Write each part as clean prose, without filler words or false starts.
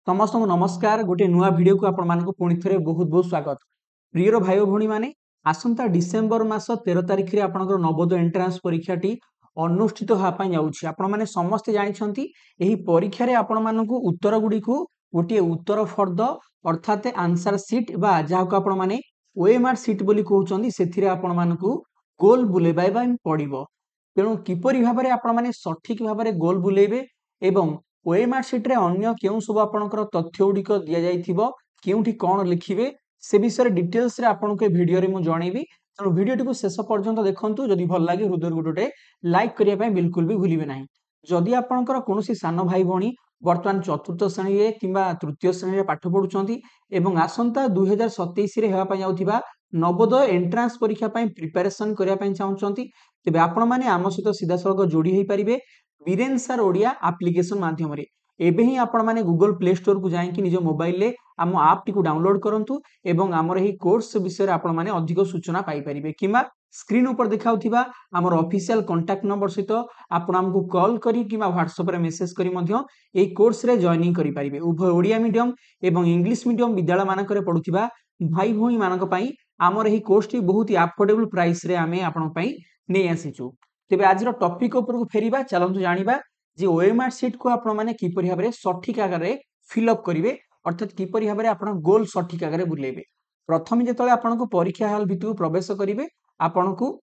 समस्त नमस्कार गोटे नुआ वीडियो को आपण मानक पुणी थे बहुत बहुत स्वागत। प्रियर भाई भौणी माने आसंता डिसेम्बर मास 13 तारिख रे आपनकर नवोदय एंट्रांस परीक्षाटी अनुष्ठित होपाई जाउछि। आपण माने समस्त जानिछंती एही परीक्षा रे आपण मानक उत्तर गुडी को गोटे उत्तर फर्द अर्थात आंसर सीट बा जाहा को आपण माने ओएमआर सीट बोली कहउछंती सेथिरे आपण मानक गोल बुलेबाय बा पड़िबो। तेणु किपरि भाबरे आपण माने सठिक भाबरे गोल बुलेबे एवं ओएमआर सीट रे अन्य केउ सब आपनकर तथ्य गुडिक दिया जाइथिबो केउठी कोन लिखिबे से विषय डिटेल्स रे आपनको ए वीडियो रे मु जणेबी। तेणु वीडियो को शेष पर्यंत देखंतु। जदि भल लागे हृदय गुटे लाइक करिया पय बिल्कुल भी भूलिबे नाही। जदि आपनकर कोनोसी सान भाई भणी वर्तमान चतुर्थ श्रेणी रे किंबा तृतीय श्रेणी रे पाठ पढुचंती एवं आसंता 2027 रे हेबा पय जाउथिबा नवोदय एंट्रांस परीक्षा पय प्रिपरेशन करिया पय चाहउचंती तेबे आपण माने आम सहित सीधा सळग जोडी हेई परिबे वीरेन सर ओडिया एप्लिकेशन माध्यम रे। एबे ही आपण माने गूगल प्ले स्टोर को जाई कि निज मोबाइल ले आम ऐप टी को डाउनलोड करंतु एवं हमर एही कोर्स विषय रे आपण माने अधिक सूचना पाई परिबे किमा स्क्रीन ऊपर देखाउथिबा हमर ऑफिशियल कांटेक्ट नंबर सहित आपण हमकु कॉल करी किमा व्हाट्सएप रे मेसेज करी मध्य एही कोर्स रे जॉइनिंग करि परिबे। उभय ओडिया मीडियम एवं इंग्लिश मीडियम विद्यालय मानक रे पढुथिबा भाई भोई मानक पई हमर एही कोर्स टी बहुत ही अफोर्डेबल प्राइस रे आमे आपण पई नै आसीचु। तेबे आजर टॉपिक ऊपर को फेरिबा चलंतु जानिबा जे ओएमआर सीट को आपण माने किपरि भाबरे सठिक आकार रे फिल अप करिवे अर्थात किपरि भाबरे आपण गोल सठिक आकार रे बुलेबे। प्रथम जेतले आपण को परीक्षा हॉल भितरु प्रवेश करिवे आपण को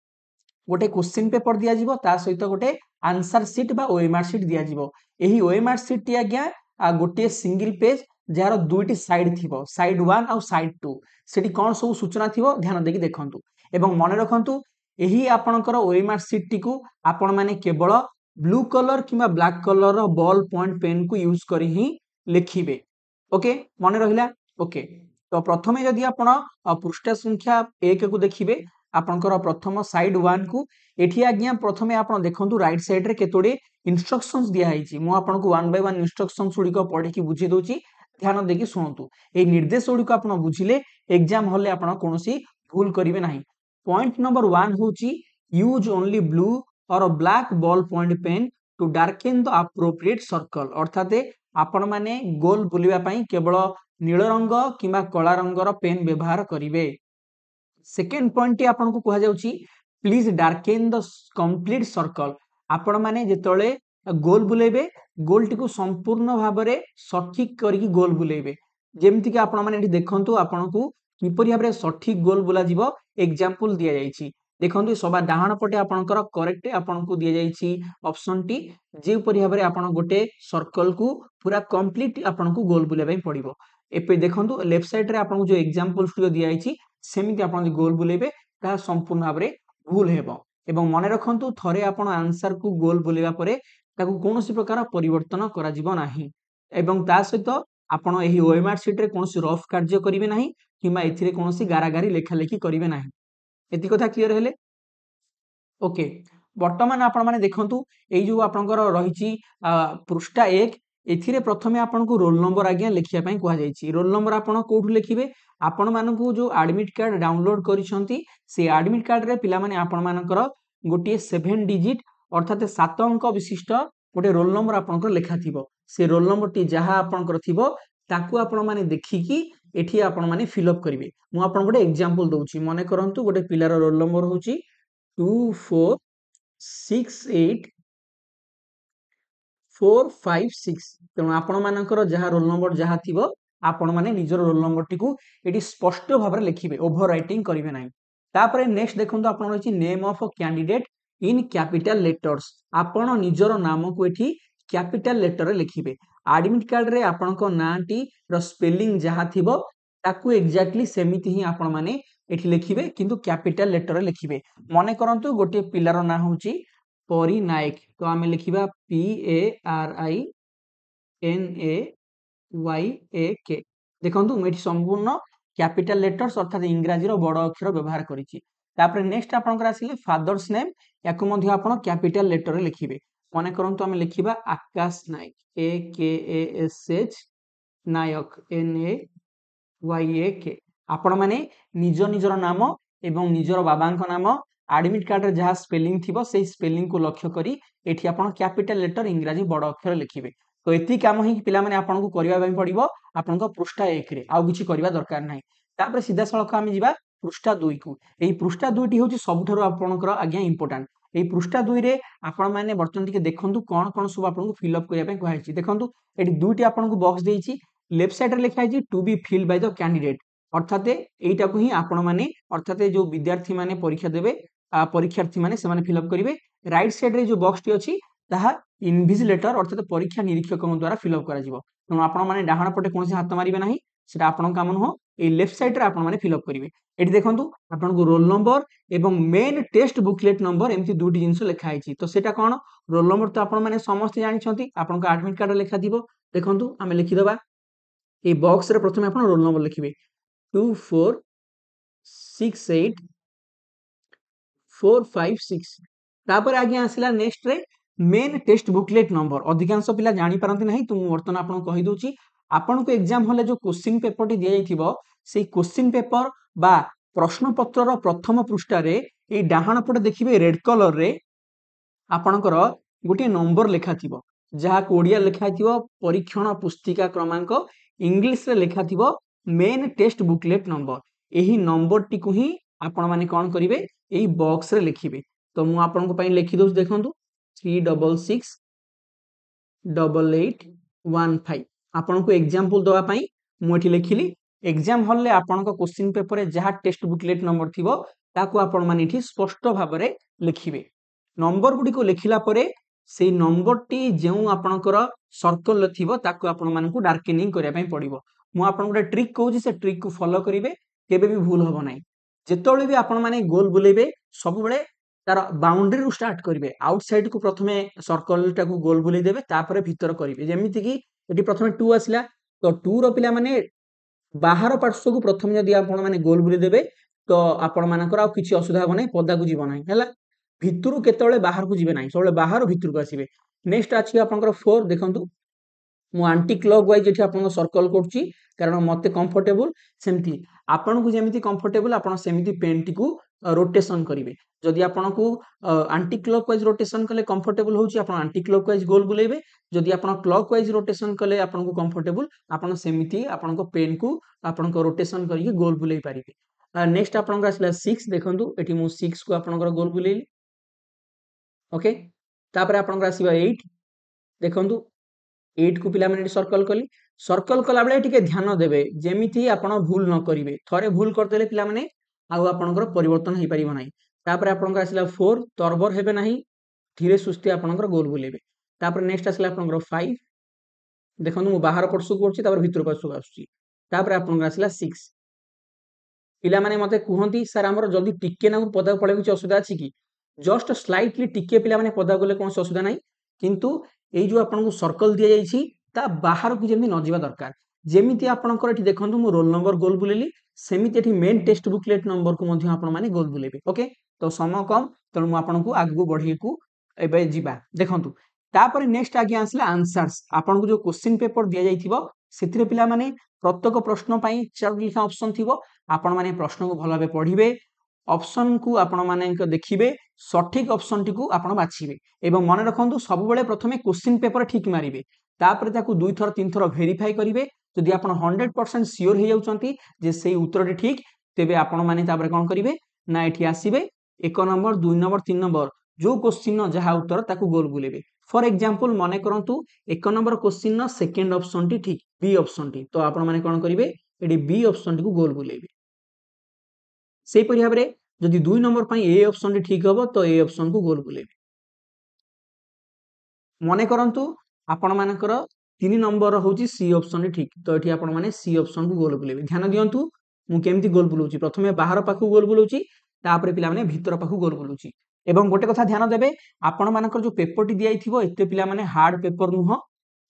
गोटे क्वेश्चन पेपर दिया जिवो ता सहित गोटे आंसर सीट बा ओएमआर सीट दिया जिवो। एही ओएमआर सीट टी आज्ञा गोटे सिंगल पेज जार दुईटी साइड थिबो साइड 1 और साइड 2 सेठी कोन सब सूचना थिबो ध्यान देकी देखंतु एवं मने रखंतु एही आपणकर ओएमआर सीट टी को आपण माने केवल ब्लू कलर किंबा black colour row ball point pen को यूज करी ही लिखिबे। ओके मने रहिला। ओके तो प्रथमे जदि आपण पृष्ठ संख्या 1 को देखिबे आपनकर प्रथम साइड 1 को एठी आज्ञा प्रथमे आपण देखंतु राइट साइड रे केतोडे इंस्ट्रक्शंस दिया हैछि। मु आपनको 1 बाय 1 इंस्ट्रक्शंस उडी को पढि की बुझी दोछि ध्यान देकी सुनतु। ए निर्देश उडी को आपण बुझिले एग्जाम हॉल ले आपण कोनोसी भूल करिवे नाही। पॉइंट नंबर 1 होछि use only blue or black ball point pen to darken the appropriate circle अर्थात आपण माने गोल बुलिबा पई केवल नील रंग किंबा कला रंगर पेन व्यवहार करिवे। सेकंड पॉइंट टी आपण को कहा जाउची प्लीज डार्केन द कंप्लीट सर्कल आपण माने जेतळे गोल बुलेबे गोल टी को संपूर्ण भाबरे सठिक करी गोल बुलेबे। जेमति कि आपण माने एठी देखंतु आपण को किपरि भाबरे सठिक गोल बुला जिवो एग्जांपल दिया जाईची। देखंतु सभा डाहाण पटे आपनकर करेक्ट आपनको दिया जाईची ऑप्शन टी जे परि भाबरे आपण गोटे सर्कल को पूरा कंप्लीट आपनको गोल बुलेबे पड़िबो। एपे देखंतु लेफ्ट साइड रे आपनको जो एग्जांपल स्टूडियो दिया जाईची सेमिति आपण गोल बुलेबे ता संपूर्ण भाबरे भूल हेबो। एवं मने रखंतु थरे आपण आंसर को गोल बुलेबा परे ताकू कोनोसी प्रकार परिवर्तन करा जिवो नाही एवं ता सहित आपण एही ओएमआर सीट रे कोनोसी रफ कार्य करिवे नाही किमा एथिरे कोनोसी गारागारी लेखा लेखी करिवे नाही। एति कथा क्लियर हेले। ओके वर्तमान आपण माने देखंतु एई जो आपनकर रहिची पृष्ठा 1 एथिरे प्रथमे आपनको रोल नंबर आज्ञा लिखिया पई कोहा जाईची। रोल नंबर आपण कोठु लिखिबे आपण मानकू जो एडमिट कार्ड डाउनलोड करिसंती से एडमिट कार्ड रे पिला माने आपण मानकर गोटे 7 डिजिट अर्थात 7 अंक विशिष्ट गोटे रोल नंबर आपनकर लेखा थिबो। से रोल नंबर टी जहा आपनकर थिबो ताकू आपण माने देखिकी एठी आपण माने फिल अप करिवे। मु आपण गोटे एग्जांपल दोउची मने करंतु गोटे पिलार रोल नंबर होची 2468456 तेणु आपण मानकर जहा रोल नंबर जहा थिबो आपण माने निजर रोल नंबर टी को एठी स्पष्ट भाबरे लिखिबे ओवर राइटिंग करिवे नाही। तापरे नेक्स्ट देखंतु आपण रहिची name of candidate in capital letters आपण निजर नाम को एठी कैपिटल लेटर रे लिखिबे। एडमिट कार्ड रे आपनको नाटी रो स्पेलिंग जहा थिबो ताकू एक्जेक्टली सेमिति ही आपण माने एठी लिखिबे किंतु कैपिटल लेटर रे लिखिबे। मने करंतु गोटे पिलार ना होची परी नायक तो आमे लिखिबा PARINAYK देखंतु मेठी संपूर्ण कैपिटल लेटर्स अर्थात इंग्रजी रो बड़ अक्षर व्यवहार करिछि। तापरे नेक्स्ट आपनकर आसीले फादर्स नेम याकु मध्ये आपण कैपिटल लेटर रे लिखिबे। मने करंतु आमे लिखिबा आकाश नायक AKASH नायक NAYK आपण माने निज निजर नाम एवं निजर बाबांक नाम एडमिट कार्ड रे जहा स्पेलिंग थिबो सेही स्पेलिंग को लक्ष्य करी एठी आपण कैपिटल लेटर इंग्रजी बड़ अक्षर लिखिबे। तो तो एति काम ही पिला माने आपन को करिवा ପାଇଁ पड़िबो आपन को पृष्ठा 1 रे आउ किछि करिवा दरकार नाही तापर सीधा सळख आमे जिबा पृष्ठा 2 को एई पृष्ठा 2 टी होची सबठरो आपनकर आज्ञा इंपोर्टेंट एई पृष्ठा 2 रे आपण माने बर्तन टिके देखंतु कोन कोन सब आपन को फिल अप करिया ପାଇଁ कहैछि देखंतु एटी दुटी आपन को बॉक्स देइछि लेफ्ट साइड रे लिखा है to be filled by the candidate अर्थात एटा को ही आपण माने अर्थात जो विद्यार्थी माने परीक्षा देबे परीक्षार्थी माने से माने फिल अप करिवे राइट साइड रे जो बॉक्स टी अछि ताहा इनविजिलेटर अर्थात परीक्षा निरीक्षक द्वारा फिल अप करा जिवो त आपण माने डाहाण पटे कोनसे हाथ मारिबे नाही सेटा आपण काम न हो ए लेफ्ट साइड रे आपण माने फिल अप करिवे एटी देखंतु आपण को रोल नंबर एवं मेन टेस्ट बुकलेट नंबर एमती दुटी जिंस लिखा आइछि तो सेटा कोन रोल नंबर तो आपण माने समस्त जानि छथि आपण को एडमिट कार्ड लिखा दिबो देखंतु आमे लिखि दबा ए बॉक्स रे प्रथमे आपण रोल नंबर लिखिबे 2468456 तापर आगे आसिला नेक्स्ट रे मेन टेस्ट बुकलेट नंबर अधिकांश पिला जानि पारंती नाही तो वर्तन आपन कहि दोची आपन को एग्जाम होले जो क्वेश्चन पेपर टी दिया जाइथिबो सेई क्वेश्चन पेपर बा प्रश्न पत्र रो प्रथम पृष्ठ रे ए डाहाण पटे देखिबे रेड कलर रे आपनकर गोटे नंबर लिखा थिबो जहा कोडिया लिखा थिबो परीक्षण पुस्तिका क्रमांक इंग्लिश रे लिखा थिबो मेन टेस्ट बुकलेट नंबर एही नंबर टी को ही आपण माने कोन करिवे एही बॉक्स रे लिखिबे तो मु आपन को पई लिखि दोस देखंतु 366815 आपन को एग्जांपल दवा पई मु एठी लिखिली एग्जाम हॉल ले आपन को क्वेश्चन पेपर रे जहा टेस्ट बुकलेट नंबर थिबो ताको आपण माने एठी स्पष्ट भाबरे लिखिबे नंबर गुडी को लिखिला परे सेई नंबर टी जेउ आपनकर सर्कल थिबो ताको आपण माने को डार्केनिंग करिया पई पड़िबो मु आपन को ट्रिक कहूची से ट्रिक को फॉलो करिवे केबे भी भूल होबो नाही जेतोळे भी आपण माने गोल बुलेबे सब बेले तार बाउंड्री रु स्टार्ट करिवे आउटसाइड को प्रथमे सर्कल टा को गोल बुले देबे तापरे भीतर करिवे जेमिति कि एटी प्रथमे 2 आसिला तो 2 रो पिला माने बाहर पार्श्व को प्रथम जदि आपण माने गोल बुले देबे तो आपण मानकर आ किछि असुविधा हो नाही पदा को जीव नाही हैला भितरु केतोळे बाहर को जीवे नाही सबले बाहर भितर को आसीबे नेक्स्ट अछि आपनकर 4 देखंतु मु एंटी क्लॉकवाइज एठी आपन सर्कल करछि कारण मते कंफर्टेबल सेमती आपन को जेमिति कंफर्टेबल आपन सेमिति पेन टी को रोटेशन करिवे जदि आपन को एंटी क्लॉकवाइज रोटेशन कले कंफर्टेबल होछि आपन एंटी क्लॉकवाइज गोल बुलेबे जदि आपन क्लॉकवाइज रोटेशन कले आपन को कंफर्टेबल आपन सेमिति आपन को पेन को आपन को रोटेशन करिके गोल बुलेई पारिबे नेक्स्ट आपन को आसला 6 देखंतु एठी मु 6 को आपन को गोल बुलेइली ओके तापर आपन को आसीबा 8 देखंतु 8 को पिला माने सर्कल कला बेले टिके ध्यान देबे जेमिति आपण भूल न करिवे थरे भूल कर देले पिला माने आउ आपनकर परिवर्तन हे परिबो नाही तापर आपनकर आसिला 4 तरबर हेबे नाही धीरे सुस्ती आपनकर गोल बुलेबे तापर नेक्स्ट आसिला आपनकर 5 देखंतु मु बाहर पडसु करछि तापर भीतर पडसु आसुछि तापर आपनकर आसिला 6 पिला माने मते कुहंती सर हमर जल्दी टिके ना पदा पळे किछ असुविधा अछि कि जस्ट स्लाइटली टिके पिला माने पदा गले कोन असुविधा नाही किंतु एई जो आपन को सर्कल दिया जाइछि ता बाहर को जेमि न जिबा दरकार जेमिति आपनकर एठी देखंतु मु रोल नंबर गोल बुलेली सेमिति एठी मेन टेस्ट बुकलेट नंबर को मध्ये आपण माने गोल बुलेबे ओके तो समय कम तण मु आपन को आगु बढ़ी को एबे जिबा देखंतु तापर नेक्स्ट आगे आसला आंसर्स आपन को जो क्वेश्चन पेपर दिया जाइथिबो सेथिरे पिला माने प्रत्येक प्रश्न पई 4 लिखा ऑप्शन थिबो आपण माने प्रश्न को भलो भाबे पढिबे ऑप्शन को आपण माने देखिबे सठिक ऑप्शन टी को आपण बाछिबे एवं मन रखंतु सब बेले प्रथमे क्वेश्चन पेपर ठीक मारिबे तापर ताकू 2 थर 3 थर वेरीफाई करिवे जदि आपण 100% सियोर हे जाउचंती जे सेही उत्तर टी ठीक तेबे आपण माने तापर कोन करिवे ना एठी आसीबे 1 नंबर 2 नंबर 3 नंबर जो क्वेश्चन जहा उत्तर ताकू गोल बुलेबे फॉर एग्जांपल माने करंतु 1 नंबर क्वेश्चन न सेकंड ऑप्शन टी ठीक बी ऑप्शन टी तो आपण माने कोन करिवे एडी बी ऑप्शन टी को गोल बुलेबे सेही परि भाबरे जदि 2 नंबर पई ए ऑप्शन टी ठीक हबो तो ए ऑप्शन को गोल बुलेबे मने करंतु आपण मानकर 3 नंबर होची सी ऑप्शन ठीक तो एठी आपण माने सी ऑप्शन को गोल बुलेबे ध्यान दियंतु मु केमती गोल बुलउची प्रथमे बाहर पाखु गोल बुलउची तापर पिला माने भीतर पाखु गोल बुलउची एवं गोटे कथा ध्यान देबे आपण मानकर जो पेपर टी दियाई थिबो एते पिला माने हार्ड पेपर नुह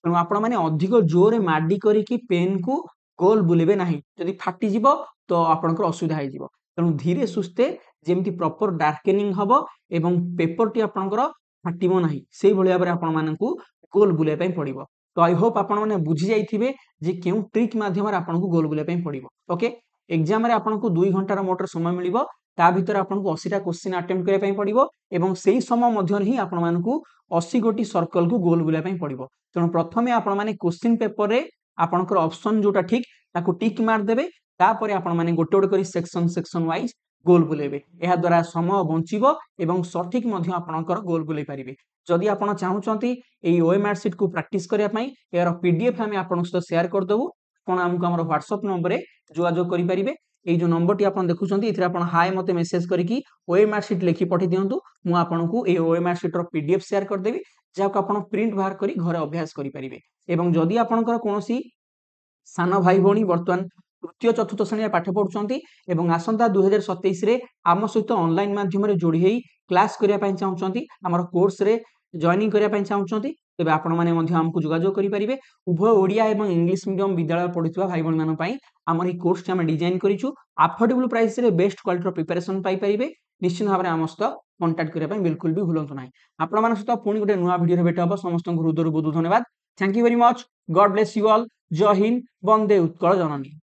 तनो आपण माने अधिक जोरे माडी करी की पेन को गोल बुलेबे नाही जदि फाटी जिवो तो आपनकर असुविधा हे जिवो तनो धीरे सुस्ते जेमती प्रॉपर डार्केनिंग हबो एवं पेपर टी आपनकर फाटिबो नाही सेही भलिया बरे आपण मानकू गोल बुले पई पड़िबो तो आई होप आपण माने बुझी जाइथिबे जे केउ ट्रिक माध्यम रे आपण को गोल बुले पई पड़िबो ओके एग्जाम रे आपण को 2 घंटा रो मोटर समय मिलिबो ता भीतर आपण को 80 टा क्वेश्चन अटेम्प्ट करे पई पड़िबो एवं सेही समय मध्य ही आपण मानकू 80 गोटी सर्कल को गोल बुले पई पड़िबो तेणु प्रथमे आपण माने क्वेश्चन पेपर रे आपनकर ऑप्शन जोटा ठीक ताकू टिक मार देबे तापर आपण माने गोटे गोटे करी सेक्शन वाइज गोल बुलेबे एहा द्वारा समय बंचिबो एवं सठिक मध्ये आपनकर गोल बुलै परिबे जदि आपण चाहुचंती एई ओएमआर शीट को प्रैक्टिस करिया पई यार पीडीएफ हम आपन सहित शेयर कर देबु आपण हमको हमर व्हाट्सएप नंबर रे जोगाजोग करि परिबे एई जो नंबर टी आपण देखुचंती इथरे आपण हाय मते मेसेज करिकि ओएमआर शीट लेखि पठि दियंतु मु आपनकु एई ओएमआर शीट रो पीडीएफ शेयर कर देबी जाको आपण प्रिंट बाहर करी घरे अभ्यास करि परिबे एवं जदि आपनकर कोनोसी सान भाई भौणी वर्तमान तृतीय चतुर्थ श्रेणी पाठ पढ़ुंट एवं आसंता 2027 रे आम सहित ऑनलाइन माध्यम रे जोड़ी होई क्लास करिया पई चाहुचंती हमर कोर्स रे जॉइनिंग करिया पई चाहुचंती तेबे आपण माने मध्ये हमकु जोगाजोग करि परिबे उभय ओडिया एवं इंग्लिश मीडियम विद्यालय पढुतबा भाई भौणी मानन पई हमर ई कोर्स हम डिजाइन करिछु अफोर्डेबल प्राइस रे बेस्ट क्वालिटी रो प्रिपरेशन पाई परिबे निश्चित भाबरे हम सहित कांटेक्ट करिया पई बिल्कुल भी भूलंतु नाही आपण मान सहित पुणी गोटे नुवा वीडियो रे भेट हबो समस्त हृदयरु बहुत धन्यवाद thank you very much God bless you all जय हिंद वंदे उत्कल जननी।